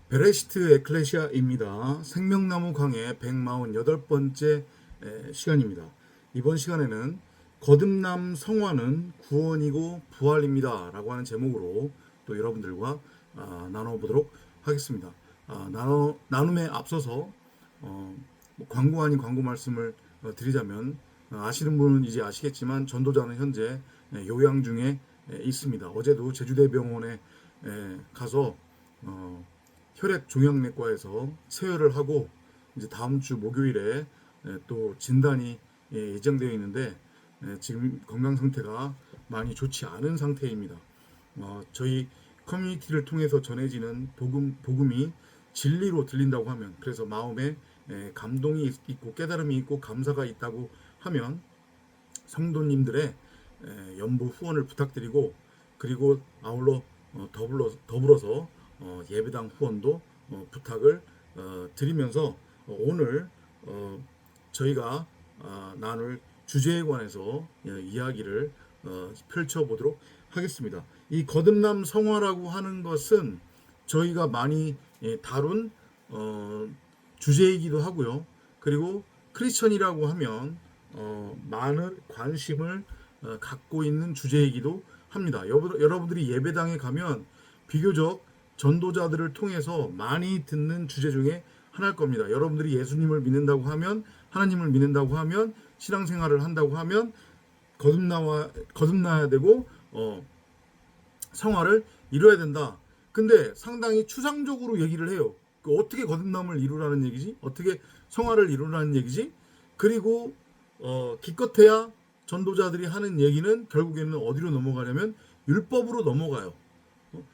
베레시트 에클레시아입니다. 생명나무 강의 148번째 시간입니다. 이번 시간에는 거듭남 성화는 구원이고 부활입니다 라고 하는 제목으로 또 여러분들과 나눠보도록 하겠습니다. 나눔에 앞서서 광고 아닌 광고 말씀을 드리자면, 아시는 분은 이제 아시겠지만 전도자는 현재 요양 중에 있습니다. 어제도 제주대병원에 가서 혈액 종양내과에서 세혈을 하고 이제 다음 주 목요일에 또 진단이 예정되어 있는데, 지금 건강 상태가 많이 좋지 않은 상태입니다. 저희 커뮤니티를 통해서 전해지는 복음이 진리로 들린다고 하면, 그래서 마음에 감동이 있고 깨달음이 있고 감사가 있다고 하면 성도님들의 연보 후원을 부탁드리고, 그리고 아울러 더불어서 예배당 후원도 부탁을 드리면서 오늘 저희가 나눌 주제에 관해서 이야기를 펼쳐보도록 하겠습니다. 이 거듭남 성화라고 하는 것은 저희가 많이 다룬 주제이기도 하고요. 그리고 크리스천이라고 하면 많은 관심을 갖고 있는 주제이기도 합니다. 여러분들이 예배당에 가면 비교적 전도자들을 통해서 많이 듣는 주제 중에 하나일 겁니다. 여러분들이 예수님을 믿는다고 하면, 하나님을 믿는다고 하면, 신앙생활을 한다고 하면 거듭나야 되고 성화를 이루어야 된다. 근데 상당히 추상적으로 얘기를 해요. 어떻게 거듭남을 이루라는 얘기지? 어떻게 성화를 이루라는 얘기지? 그리고 기껏해야 전도자들이 하는 얘기는 결국에는 어디로 넘어가냐면 율법으로 넘어가요.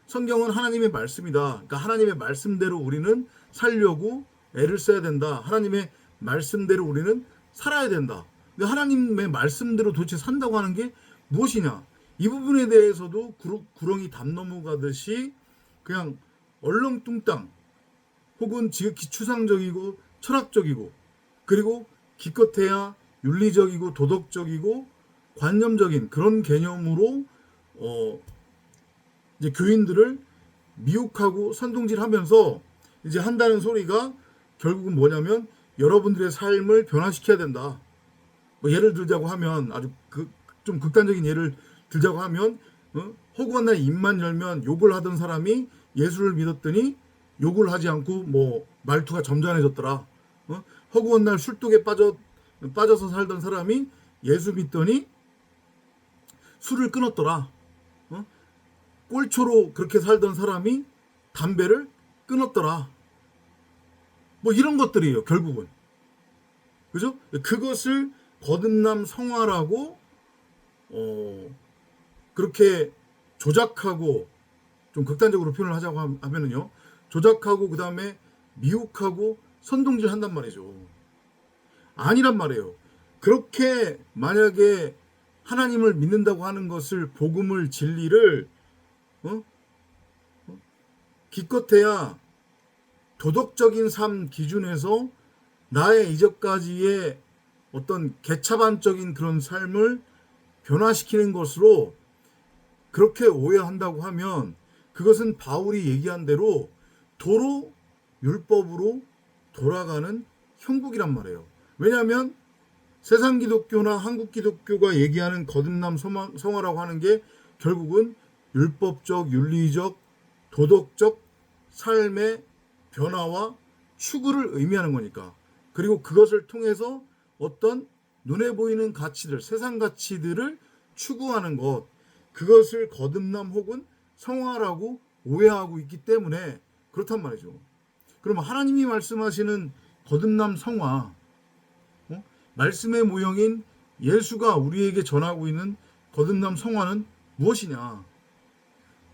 성경은 하나님의 말씀이다. 그러니까 하나님의 말씀대로 우리는 살려고 애를 써야 된다. 하나님의 말씀대로 우리는 살아야 된다. 근데 하나님의 말씀대로 도대체 산다고 하는 게 무엇이냐? 이 부분에 대해서도 구렁이 담 넘어가듯이 그냥 얼렁뚱땅, 혹은 지극히 추상적이고 철학적이고, 그리고 기껏해야 윤리적이고 도덕적이고 관념적인 그런 개념으로 이제 교인들을 미혹하고 선동질하면서 이제 한다는 소리가 결국은 뭐냐면 여러분들의 삶을 변화시켜야 된다. 예를 들자고 하면, 아주 좀 극단적인 예를 들자고 하면, 허구한 날 입만 열면 욕을 하던 사람이 예수를 믿었더니 욕을 하지 않고 말투가 점잖해졌더라. 허구한 날 술독에 빠져서 살던 사람이 예수 믿더니 술을 끊었더라. 꼴초로 그렇게 살던 사람이 담배를 끊었더라. 이런 것들이에요, 결국은. 그죠? 그것을 거듭남 성화라고 그렇게 조작하고, 좀 극단적으로 표현을 하자고 하면은요, 조작하고 그 다음에 미혹하고 선동질 한단 말이죠. 아니란 말이에요. 그렇게 만약에 하나님을 믿는다고 하는 것을, 복음을, 진리를 기껏해야 도덕적인 삶 기준에서 나의 이전까지의 어떤 개차반적인 그런 삶을 변화시키는 것으로 그렇게 오해한다고 하면, 그것은 바울이 얘기한 대로 도로 율법으로 돌아가는 형국이란 말이에요. 왜냐하면 세상 기독교나 한국 기독교가 얘기하는 거듭남 성화라고 하는 게 결국은 율법적, 윤리적, 도덕적 삶의 변화와 추구를 의미하는 거니까. 그리고 그것을 통해서 어떤 눈에 보이는 가치들, 세상 가치들을 추구하는 것, 그것을 거듭남 혹은 성화라고 오해하고 있기 때문에 그렇단 말이죠. 그러면 하나님이 말씀하시는 거듭남 성화, 말씀의 모형인 예수가 우리에게 전하고 있는 거듭남 성화는 무엇이냐?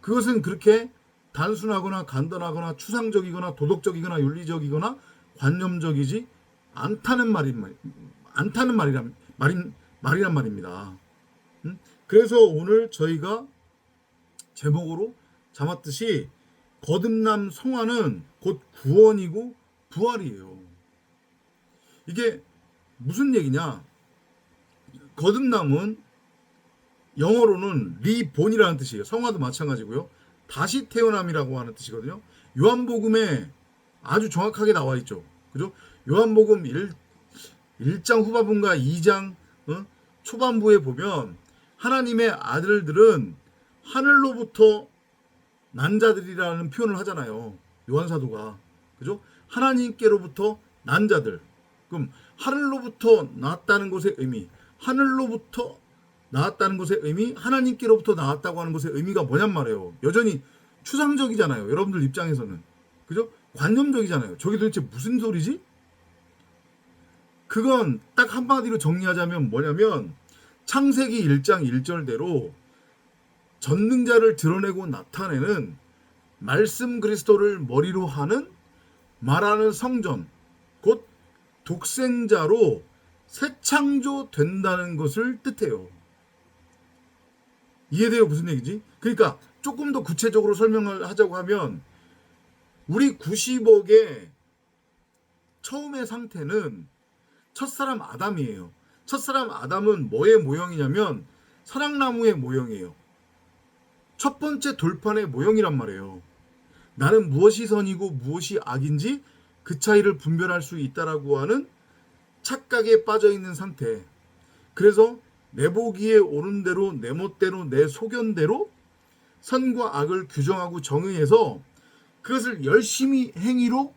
그것은 그렇게 단순하거나 간단하거나 추상적이거나 도덕적이거나 윤리적이거나 관념적이지 않다는 말이란 말입니다. 그래서 오늘 저희가 제목으로 잡았듯이 거듭남 성화는 곧 구원이고 부활이에요. 이게 무슨 얘기냐? 거듭남은 영어로는 리본이라는 뜻이에요. 성화도 마찬가지고요. 다시 태어남이라고 하는 뜻이거든요. 요한복음에 아주 정확하게 나와 있죠. 그죠? 요한복음 1장 후반부인가 2장 초반부에 보면 하나님의 아들들은 하늘로부터 난 자들이라는 표현을 하잖아요. 요한사도가. 그죠? 하나님께로부터 난 자들. 그럼 하늘로부터 나왔다는 것의 의미, 하늘로부터 나왔다는 것의 의미, 하나님께로부터 나왔다고 하는 것의 의미가 뭐냔 말이에요. 여전히 추상적이잖아요. 여러분들 입장에서는. 그죠? 관념적이잖아요. 저게 도대체 무슨 소리지? 그건 딱 한마디로 정리하자면 뭐냐면 창세기 1장 1절대로 전능자를 드러내고 나타내는 말씀 그리스도를 머리로 하는 말하는 성전, 곧 독생자로 새 창조 된다는 것을 뜻해요. 이해돼요? 무슨 얘기지? 그러니까 조금 더 구체적으로 설명을 하자고 하면 우리 90억의 처음의 상태는 첫사람 아담이에요. 첫사람 아담은 뭐의 모형이냐면 선악나무의 모형이에요. 첫 번째 돌판의 모형이란 말이에요. 나는 무엇이 선이고 무엇이 악인지 그 차이를 분별할 수 있다라고 하는 착각에 빠져 있는 상태. 그래서 내 보기에 옳은 대로 내 멋대로 내 소견대로 선과 악을 규정하고 정의해서 그것을 열심히 행위로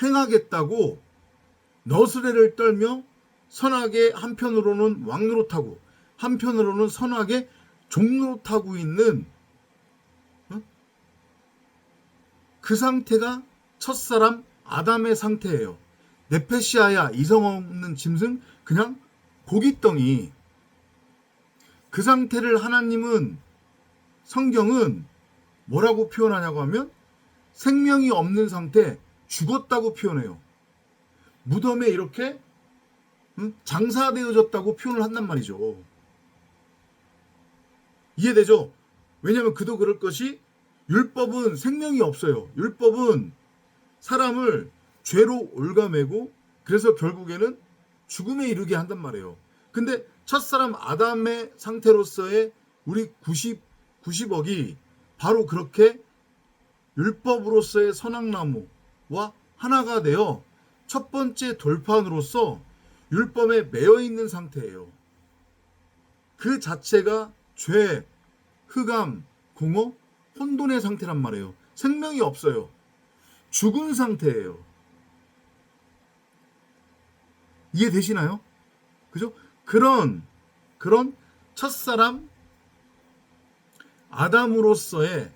행하겠다고 너스레를 떨며 선악의 한편으로는 왕노릇하고 한편으로는 선악의 종노릇하고 있는 그 상태가 첫사람 아담의 상태예요. 네페시아야 이성 없는 짐승 그냥 고깃덩이. 그 상태를 하나님은 성경은 뭐라고 표현하냐고 하면 생명이 없는 상태, 죽었다고 표현해요. 무덤에 이렇게 장사되어졌다고 표현을 한단 말이죠. 이해되죠? 왜냐하면 그도 그럴 것이 율법은 생명이 없어요. 율법은 사람을 죄로 올가매고 그래서 결국에는 죽음에 이르게 한단 말이에요. 근데 첫사람 아담의 상태로서의 우리 90억이 바로 그렇게 율법으로서의 선악나무와 하나가 되어 첫 번째 돌판으로서 율법에 매여 있는 상태예요. 그 자체가 죄, 흑암, 공허, 혼돈의 상태란 말이에요. 생명이 없어요. 죽은 상태예요. 이해되시나요? 그죠? 그런 첫사람 아담으로서의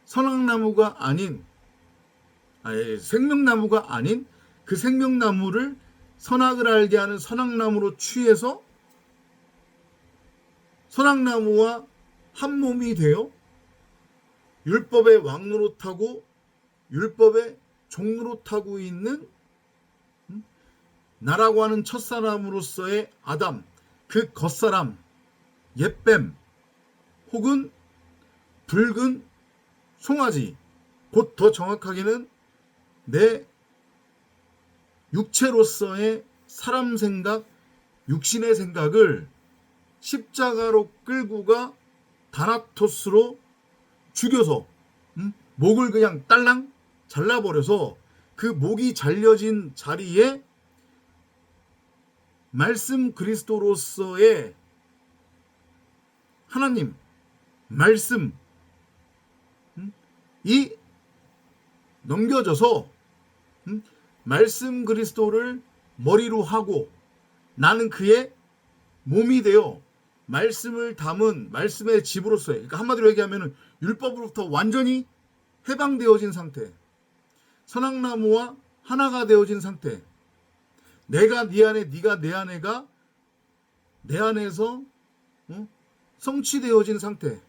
선악나무가 아닌 생명나무가 아닌 그 생명나무를 선악을 알게 하는 선악나무로 취해서 선악나무와 한 몸이 되어 율법의 왕노릇하고 율법의 종노릇하고 있는 나라고 하는 첫사람으로서의 아담, 그 겉사람, 옛뱀 혹은 붉은 송아지, 곧 더 정확하게는 내 육체로서의 사람 생각, 육신의 생각을 십자가로 끌고 가 다나토스로 죽여서 목을 그냥 딸랑 잘라버려서 그 목이 잘려진 자리에 말씀 그리스도로서의 하나님 말씀이 넘겨져서 말씀 그리스도를 머리로 하고 나는 그의 몸이 되어 말씀을 담은 말씀의 집으로서의, 그러니까 한마디로 얘기하면 율법으로부터 완전히 해방되어진 상태, 선악나무와 하나가 되어진 상태, 내가 네 안에 네가 내 안에가 내 안에서 성취되어진 상태.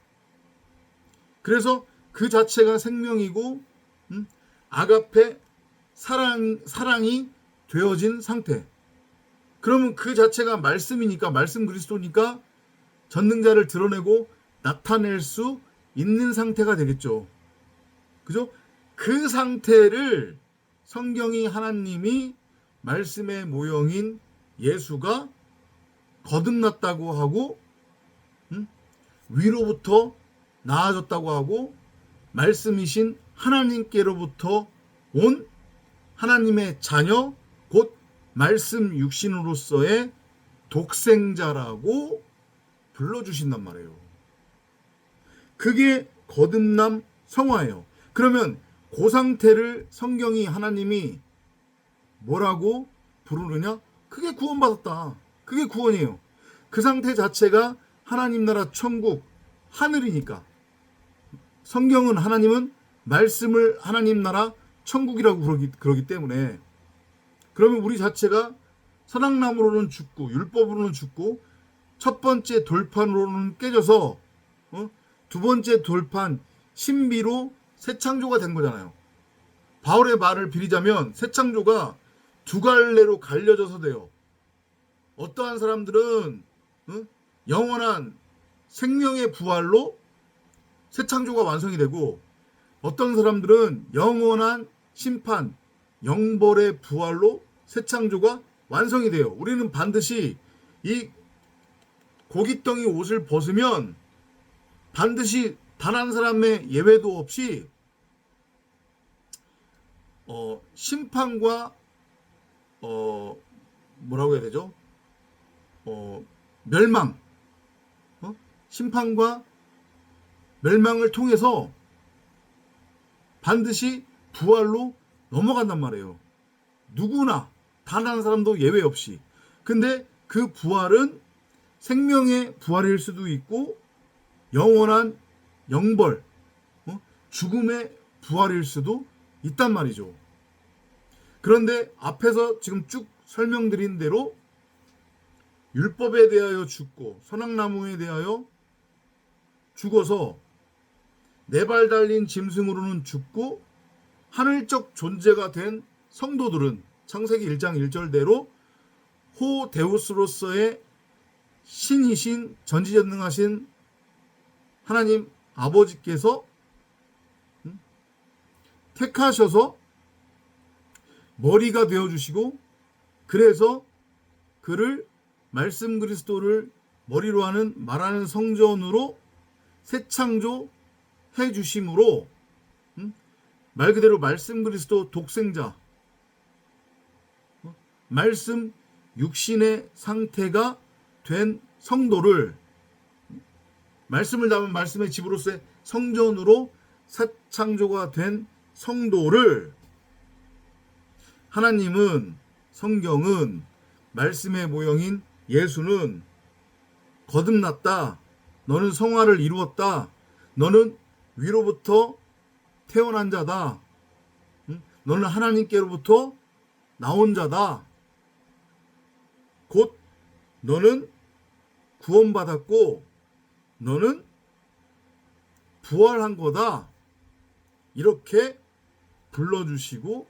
그래서 그 자체가 생명이고 아가페 사랑이 되어진 상태. 그러면 그 자체가 말씀이니까, 말씀 그리스도니까 전능자를 드러내고 나타낼 수 있는 상태가 되겠죠. 그죠? 그 상태를 성경이 하나님이 말씀의 모형인 예수가 거듭났다고 하고 위로부터 나아졌다고 하고 말씀이신 하나님께로부터 온 하나님의 자녀 곧 말씀 육신으로서의 독생자라고 불러주신단 말이에요. 그게 거듭남 성화예요. 그러면 그 상태를 성경이 하나님이 뭐라고 부르느냐? 그게 구원받았다. 그게 구원이에요. 그 상태 자체가 하나님 나라 천국 하늘이니까. 성경은 하나님은 말씀을 하나님 나라 천국이라고 그러기 때문에, 그러면 우리 자체가 선악나무로는 죽고 율법으로는 죽고 첫 번째 돌판으로는 깨져서 두 번째 돌판 신비로 새 창조가 된 거잖아요. 바울의 말을 빌리자면 새 창조가 두 갈래로 갈려져서 돼요. 어떠한 사람들은 영원한 생명의 부활로 새 창조가 완성이 되고, 어떤 사람들은 영원한 심판, 영벌의 부활로 새 창조가 완성이 돼요. 우리는 반드시 이 고깃덩이 옷을 벗으면 반드시 단 한 사람의 예외도 없이 심판과 뭐라고 해야 되죠? 멸망, 심판과 멸망을 통해서 반드시 부활로 넘어간단 말이에요. 누구나 단 한 사람도 예외 없이. 근데 그 부활은 생명의 부활일 수도 있고 영원한 영벌, 죽음의 부활일 수도 있단 말이죠. 그런데 앞에서 지금 쭉 설명드린 대로 율법에 대하여 죽고 선악나무에 대하여 죽어서 네 발 달린 짐승으로는 죽고 하늘적 존재가 된 성도들은 창세기 1장 1절대로 호 데우스로서의 신이신 전지전능하신 하나님 아버지께서 택하셔서 머리가 되어주시고, 그래서 그를 말씀 그리스도를 머리로 하는 말하는 성전으로 새 창조 해주심으로 말 그대로 말씀 그리스도 독생자, 말씀 육신의 상태가 된 성도를, 말씀을 담은 말씀의 집으로서의 성전으로 새 창조가 된 성도를 하나님은, 성경은, 말씀의 모형인 예수는 거듭났다, 너는 성화를 이루었다, 너는 위로부터 태어난 자다, 너는 하나님께로부터 나온 자다, 곧 너는 구원받았고 너는 부활한 거다, 이렇게 불러주시고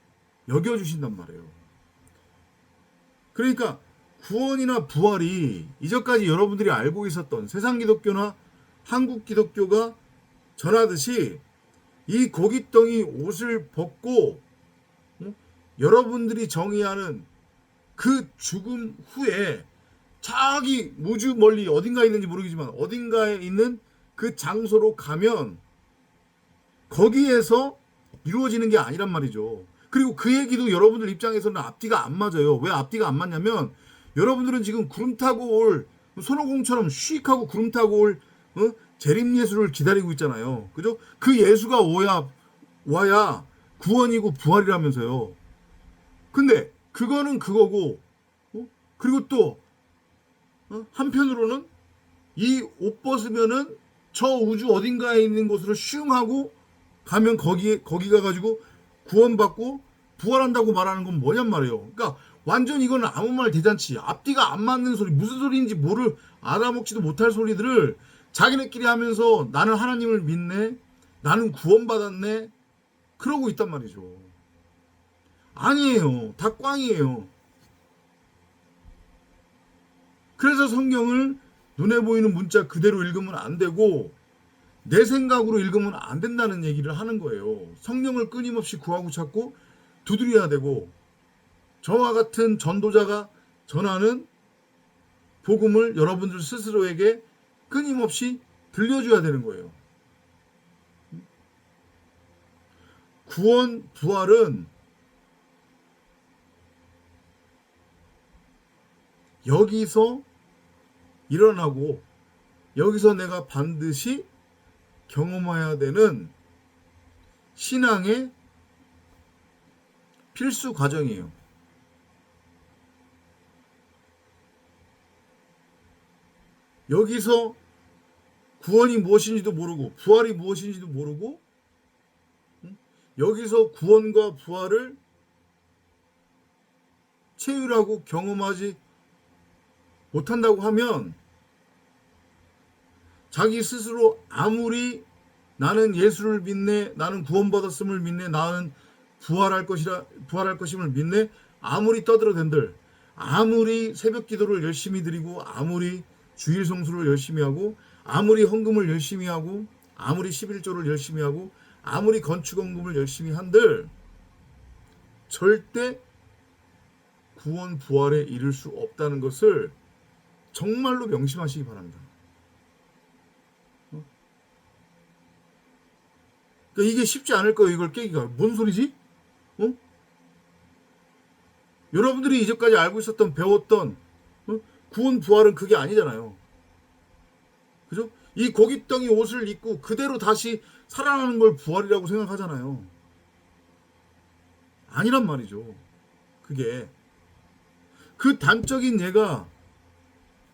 여겨주신단 말이에요. 그러니까 구원이나 부활이 이전까지 여러분들이 알고 있었던 세상 기독교나 한국 기독교가 전하듯이 이 고깃덩이 옷을 벗고 여러분들이 정의하는 그 죽음 후에 저기 무주 멀리 어딘가에 있는지 모르겠지만 어딘가에 있는 그 장소로 가면 거기에서 이루어지는 게 아니란 말이죠. 그리고 그 얘기도 여러분들 입장에서는 앞뒤가 안 맞아요. 왜 앞뒤가 안 맞냐면, 여러분들은 지금 구름 타고 올 손오공처럼 쉬익하고 구름 타고 올 재림 예수를 기다리고 있잖아요. 그죠? 그 예수가 와야 구원이고 부활이라면서요. 근데 그거는 그거고, 그리고 또 한편으로는 이 옷 벗으면은 저 우주 어딘가에 있는 곳으로 슝 하고 가면 거기 가가지고 구원받고 부활한다고 말하는 건 뭐냔 말이에요. 그러니까 완전 이거는 아무 말 대잔치, 앞뒤가 안 맞는 소리, 무슨 소리인지 뭐를 알아먹지도 못할 소리들을 자기네끼리 하면서 나는 하나님을 믿네, 나는 구원받았네, 그러고 있단 말이죠. 아니에요. 다 꽝이에요. 그래서 성경을 눈에 보이는 문자 그대로 읽으면 안 되고 내 생각으로 읽으면 안 된다는 얘기를 하는 거예요. 성령을 끊임없이 구하고 찾고 두드려야 되고, 저와 같은 전도자가 전하는 복음을 여러분들 스스로에게 끊임없이 들려줘야 되는 거예요. 구원 부활은 여기서 일어나고 여기서 내가 반드시 경험해야 되는 신앙의 필수 과정이에요. 여기서 구원이 무엇인지도 모르고 부활이 무엇인지도 모르고 여기서 구원과 부활을 체휼하고 경험하지 못한다고 하면 자기 스스로 아무리 나는 예수를 믿네, 나는 구원받았음을 믿네, 나는 부활할 것임을 믿네, 아무리 떠들어댄들, 아무리 새벽 기도를 열심히 드리고, 아무리 주일 성수를 열심히 하고, 아무리 헌금을 열심히 하고, 아무리 11조를 열심히 하고, 아무리 건축 헌금을 열심히 한들 절대 구원 부활에 이를 수 없다는 것을 정말로 명심하시기 바랍니다. 그러니까 이게 쉽지 않을 거예요. 이걸 깨기가. 뭔 소리지? 여러분들이 이제까지 알고 있었던 배웠던 구원 부활은 그게 아니잖아요. 그죠? 이 고깃덩이 옷을 입고 그대로 다시 살아나는 걸 부활이라고 생각하잖아요. 아니란 말이죠. 그게 그 단적인 예가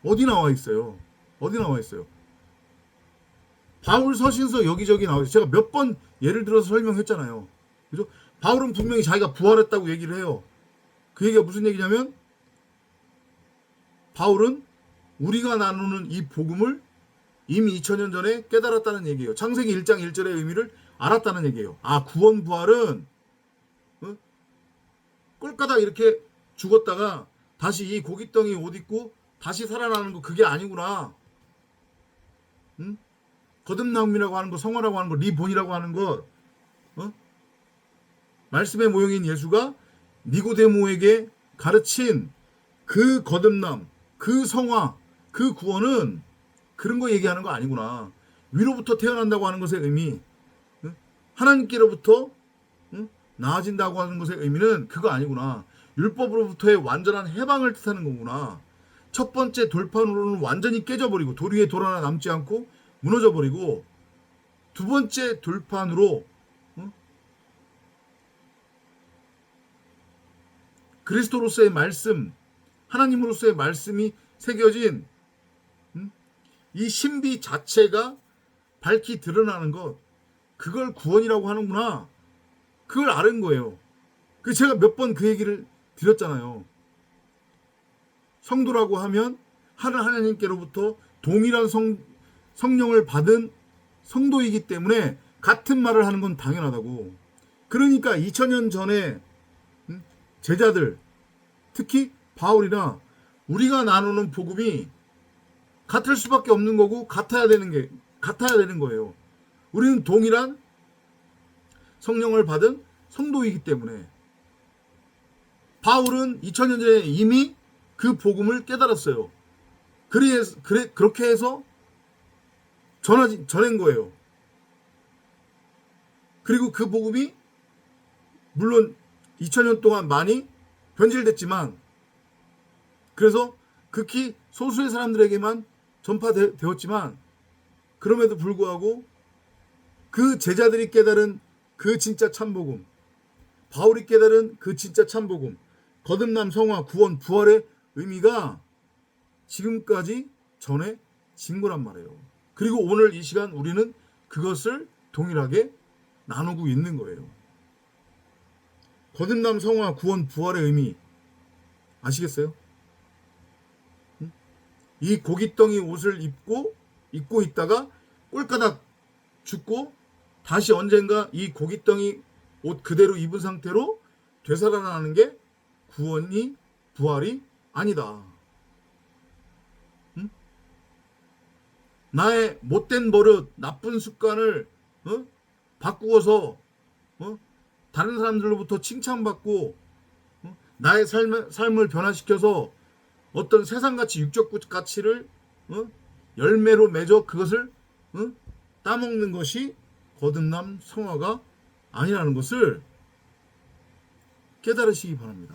어디 나와 있어요? 어디 나와 있어요? 바울 서신서 여기저기 나와 있어요. 제가 몇 번 예를 들어서 설명했잖아요. 그죠? 바울은 분명히 자기가 부활했다고 얘기를 해요. 그 얘기가 무슨 얘기냐면 바울은 우리가 나누는 이 복음을 이미 2000년 전에 깨달았다는 얘기예요. 창세기 1장 1절의 의미를 알았다는 얘기예요. 아, 구원 부활은 꼴까닥 이렇게 죽었다가 다시 이 고깃덩이 옷 입고 다시 살아나는 거 그게 아니구나. 거듭남이라고 하는 거, 성화라고 하는 거, 리본이라고 하는 거, 말씀의 모형인 예수가 니고데모에게 가르친 그 거듭남, 그 성화, 그 구원은 그런 거 얘기하는 거 아니구나. 위로부터 태어난다고 하는 것의 의미, 하나님께로부터 나아진다고 하는 것의 의미는 그거 아니구나. 율법으로부터의 완전한 해방을 뜻하는 거구나. 첫 번째 돌판으로는 완전히 깨져버리고 돌 위에 돌 하나 남지 않고 무너져버리고, 두 번째 돌판으로 그리스도로서의 말씀, 하나님으로서의 말씀이 새겨진 이 신비 자체가 밝히 드러나는 것, 그걸 구원이라고 하는구나. 그걸 아는 거예요. 그 제가 몇 번 그 얘기를 드렸잖아요. 성도라고 하면 하나님께로부터 동일한 성령을 받은 성도이기 때문에 같은 말을 하는 건 당연하다고. 그러니까 2000년 전에 제자들, 특히 바울이나 우리가 나누는 복음이 같을 수밖에 없는 거고 같아야 되는 거예요. 우리는 동일한 성령을 받은 성도이기 때문에. 바울은 2000년 전에 이미 그 복음을 깨달았어요. 그렇게 해서 전한 거예요. 그리고 그 복음이 물론 2000년 동안 많이 변질됐지만, 그래서 극히 소수의 사람들에게만 전파되었지만, 그럼에도 불구하고 그 제자들이 깨달은 그 진짜 참복음, 바울이 깨달은 그 진짜 참복음, 거듭남, 성화, 구원, 부활의 의미가 지금까지 전해진 거란 말이에요. 그리고 오늘 이 시간 우리는 그것을 동일하게 나누고 있는 거예요. 거듭남, 성화, 구원, 부활의 의미 아시겠어요? 이 고깃덩이 옷을 입고 있다가 꼴까닥 죽고 다시 언젠가 이 고깃덩이 옷 그대로 입은 상태로 되살아나는 게 구원이, 부활이 아니다. 나의 못된 버릇, 나쁜 습관을 바꾸어서 다른 사람들로부터 칭찬받고 나의 삶을 변화시켜서 어떤 세상가치, 육적 가치를 열매로 맺어 그것을 따먹는 것이 거듭남, 성화가 아니라는 것을 깨달으시기 바랍니다.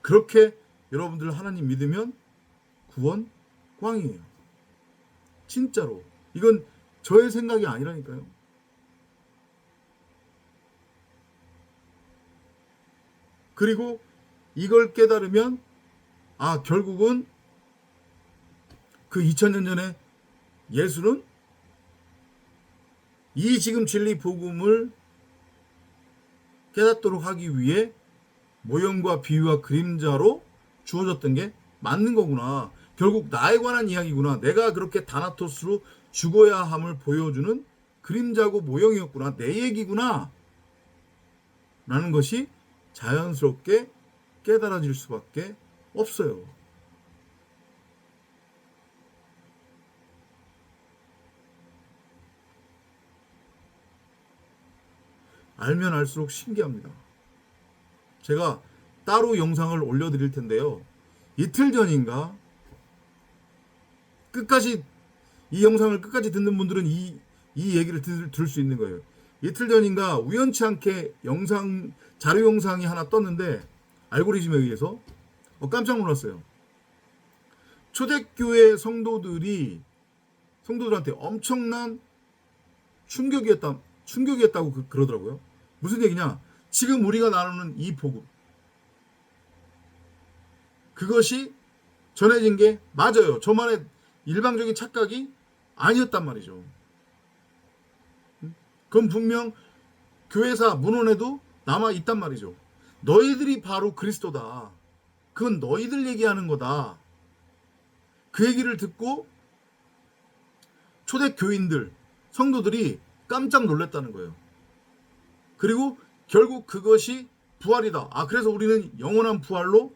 그렇게 여러분들 하나님 믿으면 구원 꽝이에요. 진짜로. 이건 저의 생각이 아니라니까요. 그리고 이걸 깨달으면 결국은 그 2000년 전에 예수는 이 지금 진리 복음을 깨닫도록 하기 위해 모형과 비유와 그림자로 주어졌던 게 맞는 거구나. 결국 나에 관한 이야기구나. 내가 그렇게 다나토스로 죽어야 함을 보여주는 그림자고 모형이었구나. 내 얘기구나. 라는 것이 자연스럽게 깨달아질 수밖에 없어요. 알면 알수록 신기합니다. 제가 따로 영상을 올려드릴 텐데요. 이틀 전인가 끝까지 이 영상을 끝까지 듣는 분들은 이 얘기를 들을 수 있는 거예요. 이틀 전인가 우연치 않게 자료 영상이 하나 떴는데 알고리즘에 의해서 깜짝 놀랐어요. 초대교회 성도들한테 엄청난 충격이었다고 그러더라고요. 무슨 얘기냐? 지금 우리가 나누는 이 복음, 그것이 전해진 게 맞아요. 저만의 일방적인 착각이 아니었단 말이죠. 그건 분명 교회사 문헌에도 남아 있단 말이죠. 너희들이 바로 그리스도다. 그건 너희들 얘기하는 거다. 그 얘기를 듣고 초대 교인들, 성도들이 깜짝 놀랐다는 거예요. 그리고 결국 그것이 부활이다. 그래서 우리는 영원한 부활로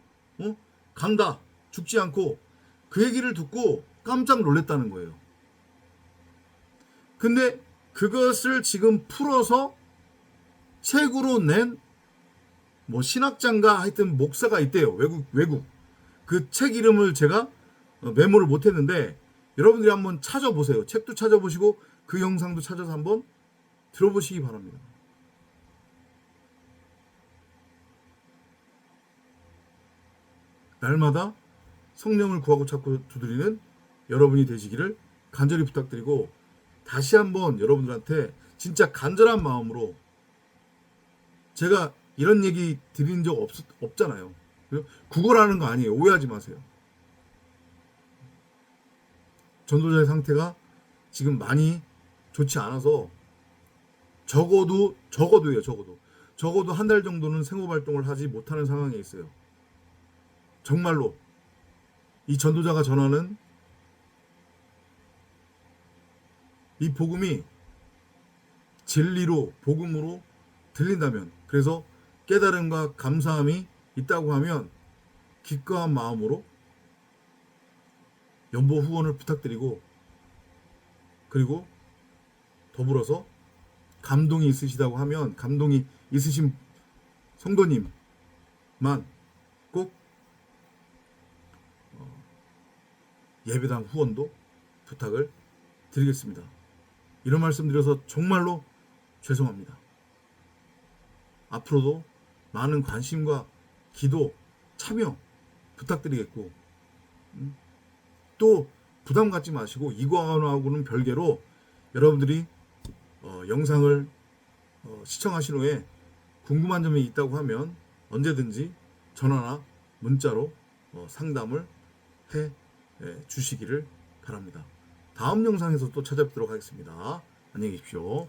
간다. 죽지 않고. 그 얘기를 듣고 깜짝 놀랐다는 거예요. 근데 그것을 지금 풀어서 책으로 낸 신학자인가 하여튼 목사가 있대요. 외국. 그 책 이름을 제가 메모를 못했는데 여러분들이 한번 찾아보세요. 책도 찾아보시고 그 영상도 찾아서 한번 들어보시기 바랍니다. 날마다 성령을 구하고 찾고 두드리는 여러분이 되시기를 간절히 부탁드리고, 다시 한번 여러분들한테 진짜 간절한 마음으로, 제가 이런 얘기 드린 적 없잖아요. 구걸하는 거 아니에요. 오해하지 마세요. 전도자의 상태가 지금 많이 좋지 않아서 적어도 한 달 정도는 생업 활동을 하지 못하는 상황에 있어요. 정말로 이 전도자가 전하는 이 복음이 진리로 복음으로 들린다면, 그래서 깨달음과 감사함이 있다고 하면 기꺼운 마음으로 연보 후원을 부탁드리고, 그리고 더불어서 감동이 있으시다고 하면 감동이 있으신 성도님만 꼭 예배당 후원도 부탁을 드리겠습니다. 이런 말씀 드려서 정말로 죄송합니다. 앞으로도 많은 관심과 기도, 참여 부탁드리겠고, 또 부담 갖지 마시고 이거하고는 별개로 여러분들이 영상을 시청하신 후에 궁금한 점이 있다고 하면 언제든지 전화나 문자로 상담을 해 주시기를 바랍니다. 다음 영상에서 또 찾아뵙도록 하겠습니다. 안녕히 계십시오.